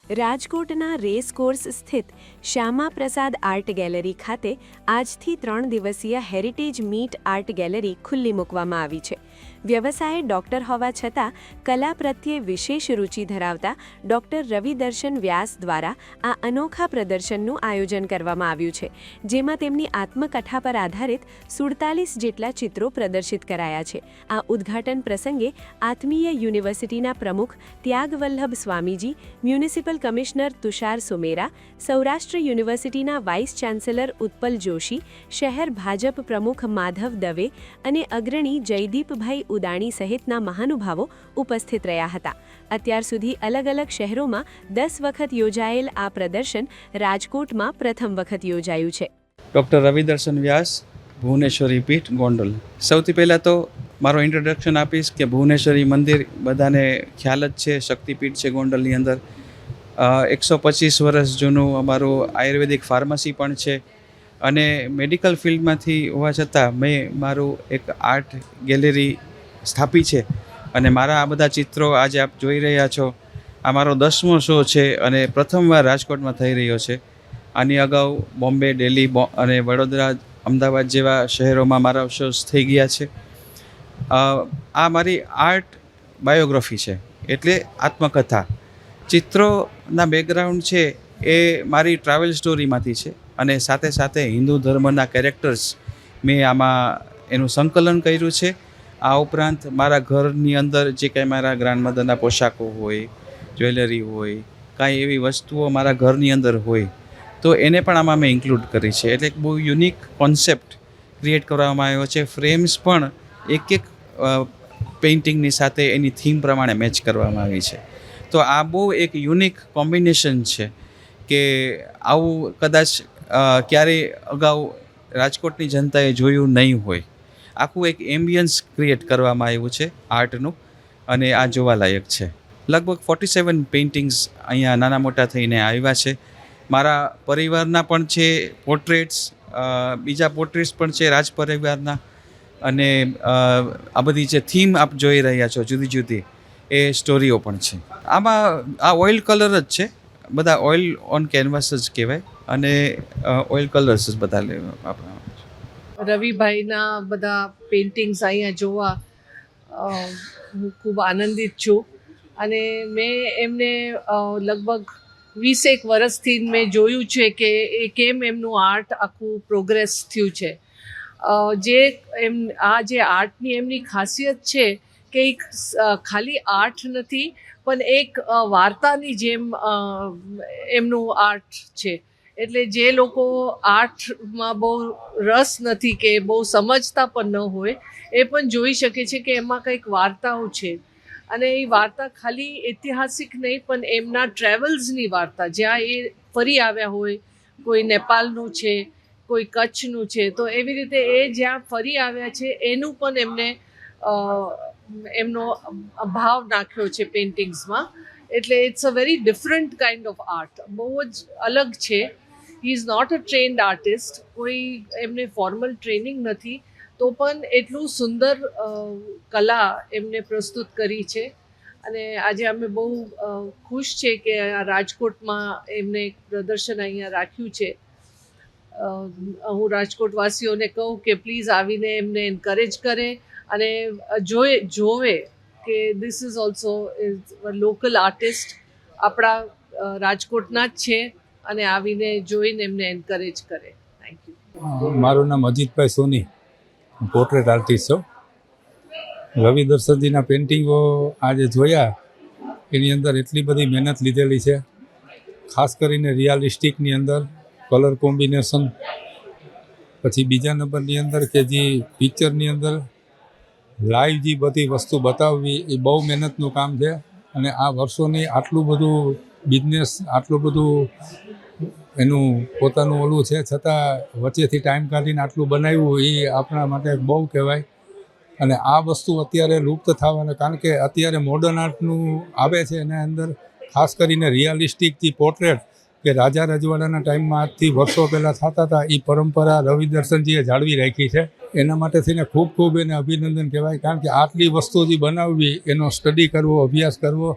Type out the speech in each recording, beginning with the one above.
રાજકોટના રેસકોર્સ સ્થિત Shyama Prasad art gallery ખાતે આજથી 3 દિવસીય હેરિટેજ મીટ આર્ટ ગેલેરી ખુલ્લી મૂકવામાં આવી છે. વ્યવસાયે ડૉક્ટર હોવા છતાં કલા પ્રત્યે વિશેષ રુચિ ધરાવતા ડૉક્ટર રવિદર્શન વ્યાસ દ્વારા આ અનોખા પ્રદર્શનનું આયોજન કરવામાં આવ્યું છે, જેમાં તેમની આત્મકથા પર આધારિત 47 જેટલા ચિત્રો પ્રદર્શિત કરાયા છે. આ ઉદ્ઘાટન પ્રસંગે આત્મીય યુનિવર્સિટીના પ્રમુખ ત્યાગવલ્લભ સ્વામીજી, મ્યુનિસિપલ કમિશનર તુષાર સુમેરા, સૌરાષ્ટ્ર યુનિવર્સિટીના વાઇસ ચાન્સેલર ઉત્પલ જોશી, શહેર ભાજપ પ્રમુખ માધવ દવે અને અગ્રણી જયદીપભાઈ ઉદાણી સહિતના મહાનુભાવો ઉપસ્થિત રહ્યા હતા. અત્યાર સુધી અલગ અલગ શહેરોમાં 10 વખત યોજાયેલ આ પ્રદર્શન રાજકોટમાં પ્રથમ વખત યોજાયું છે. ડૉક્ટર રવિદર્શન વ્યાસ, ભુવનેશ્વરી પીઠ, ગોંડલ. સૌથી પહેલાં તો મારો ઇન્ટ્રોડક્શન આપીશ કે ભુવનેશ્વરી મંદિર બધાને ખ્યાલ જ છે, શક્તિપીઠ છે ગોંડલની અંદર. 125 વર્ષ જૂનું અમારું આયુર્વેદિક ફાર્મસી પણ છે અને મેડિકલ ફિલ્ડમાંથી હોવા છતાં મેં મારું એક આર્ટ ગેલેરી સ્થાપી છે અને મારા આ બધા ચિત્રો આજે આપ જોઈ રહ્યા છો. આ મારો 10મો શો છે અને પ્રથમવાર રાજકોટમાં થઈ રહ્યો છે. આની અગાઉ બોમ્બે, દિલ્હી અને વડોદરા, અમદાવાદ જેવા શહેરોમાં મારા શોઝ થઈ ગયા છે. આ મારી આર્ટ બાયોગ્રાફી છે, એટલે આત્મકથા. ચિત્રોના બેકગ્રાઉન્ડ છે એ મારી ટ્રાવેલ સ્ટોરીમાંથી છે અને સાથે સાથે હિન્દુ ધર્મના કેરેક્ટર્સ મેં આમાં એનું સંકલન કર્યું છે. આ ઉપરાંત મારા ઘરની અંદર જે કાંઈ મારા ગ્રાન્ડમધરના પોશાકો હોય, જ્વેલરી હોય, કાંઈ એવી વસ્તુઓ મારા ઘરની અંદર હોય તો એને પણ આમાં મેં ઇન્ક્લુડ કરી છે. એટલે એક બહુ યુનિક કોન્સેપ્ટ ક્રિએટ કરવામાં આવ્યો છે. ફ્રેમ્સ પણ એક પેઇન્ટિંગની સાથે એની થીમ પ્રમાણે મેચ કરવામાં આવી છે. તો આ બહુ એક યુનિક કોમ્બિનેશન છે કે આવું કદાચ ક્યારેય અગાઉ રાજકોટની જનતાએ જોયું નહીં હોય. આખું એક એમ્બિયન્સ ક્રિએટ કરવામાં આવ્યું છે આર્ટનું અને આ જોવાલાયક છે. લગભગ 47 પેઇન્ટિંગ્સ અહીંયા નાના મોટા થઈને આવ્યા છે. મારા પરિવારના પણ છે પોર્ટ્રેટ્સ, બીજા પોર્ટ્રેટ્સ પણ છે રાજ પરિવારના. અને આ બધી જે થીમ આપ જોઈ રહ્યા છો જુદી જુદી, એ સ્ટોરીઓ પણ છે. આમાં આ ઓઇલ કલર જ છે, બધા ઓઇલ ઓન કેનવાસ જ કહેવાય અને ઓઇલ કલર્સ જ બધા આપણા. રવિભાઈના બધા પેઇન્ટિંગ્સ અહીંયા જોવા હું ખૂબ આનંદિત છું અને મેં એમને લગભગ 20 વર્ષથી મેં જોયું છે કે એ કેમ એમનું આર્ટ આખું પ્રોગ્રેસ થયું છે. આ જે આર્ટની એમની ખાસિયત છે કે એક ખાલી આર્ટ નથી પણ એક વાર્તાની જેમ એમનું આર્ટ છે. એટલે જે લોકો આર્ટમાં બહુ રસ નથી કે બહુ સમજતા પણ ન હોય એ પણ જોઈ શકે છે કે એમાં કંઈક વાર્તાઓ છે અને એ વાર્તા ખાલી ઐતિહાસિક નહીં પણ એમના ટ્રેવલ્સની વાર્તા, જ્યાં એ ફરી આવ્યા હોય. કોઈ નેપાળનું છે, કોઈ કચ્છનું છે, તો એવી રીતે એ જ્યાં ફરી આવ્યા છે એનું પણ એમને એમનો ભાવ નાખ્યો છે પેઇન્ટિંગ્સમાં. એટલે it's a very different kind of art, બહુ જ અલગ છે. He is not a trained artist, કોઈ એમને ફોર્મલ ટ્રેનિંગ નથી, તો પણ એટલું સુંદર કલા એમને પ્રસ્તુત કરી છે. અને આજે અમે બહુ ખુશ છે કે આ રાજકોટમાં એમને એક પ્રદર્શન અહીંયા રાખ્યું છે. હું રાજકોટવાસીઓને કહું કે પ્લીઝ આવીને એમને એન્કરેજ કરે અને જોવે કે this is also local artist, આપણા રાજકોટના જ છે અને આવીને જોઈને એમને એન્કરેજ કરે. Thank you. મારું નામ અજીતભાઈ સોની, પોર્ટ્રેટ આર્ટિસ્ટ છું. રવિદર્શનજીના પેઇન્ટિંગો આજે જોયા, એની અંદર એટલી બધી મહેનત લીધેલી છે. ખાસ કરીને રિયાલિસ્ટિકની અંદર કલર કોમ્બિનેશન, પછી બીજા નંબરની અંદર કે જે પિક્ચરની અંદર લાઈવ જે બધી વસ્તુ બતાવવી એ બહુ મહેનતનું કામ છે. અને આ વર્ષોની આટલું બધું બિઝનેસ, આટલું બધું એનું પોતાનું ઓલું છે, છતાં વચ્ચેથી ટાઈમ કાઢીને આટલું બનાવ્યું એ આપણા માટે બહુ કહેવાય. અને આ વસ્તુ અત્યારે લુપ્ત થવાના, કારણ કે અત્યારે મોડર્ન આર્ટનું આવે છે એના અંદર ખાસ કરીને રિયાલિસ્ટિક જે પોર્ટ્રેટ કે રાજા રજવાડાના ટાઈમમાં આજથી વર્ષો પહેલાં થતા હતા, એ પરંપરા રવિદર્શનજીએ જાળવી રાખી છે. એના માટે થઈને ખૂબ ખૂબ એને અભિનંદન કહેવાય. કારણ કે આટલી વસ્તુ જે બનાવવી, એનો સ્ટડી કરવો, અભ્યાસ કરવો,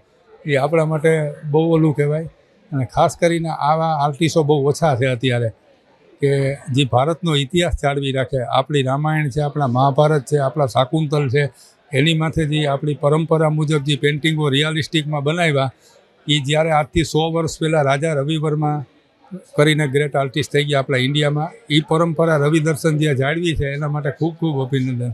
એ આપણા માટે બહુ ઓલું કહેવાય. અને ખાસ કરીને આવા આર્ટિસ્ટો બહુ ઓછા છે અત્યારે કે જે ભારતનો ઇતિહાસ જાળવી રાખે. આપણી રામાયણ છે, આપણા મહાભારત છે, આપણા શાકુંતલ છે, એની માથે જે આપણી પરંપરા મુજબ જે પેઇન્ટિંગો રિયાલિસ્ટિકમાં બનાવ્યા એ જ્યારે આજથી 100 વર્ષ પહેલાં રાજા રવિ વર્મા કરીને ગ્રેટ આર્ટિસ્ટ થઈ ગયા આપણા ઇન્ડિયામાં, એ પરંપરા રવિ દર્શન જે જાળવી છે એના માટે ખૂબ ખૂબ અભિનંદન.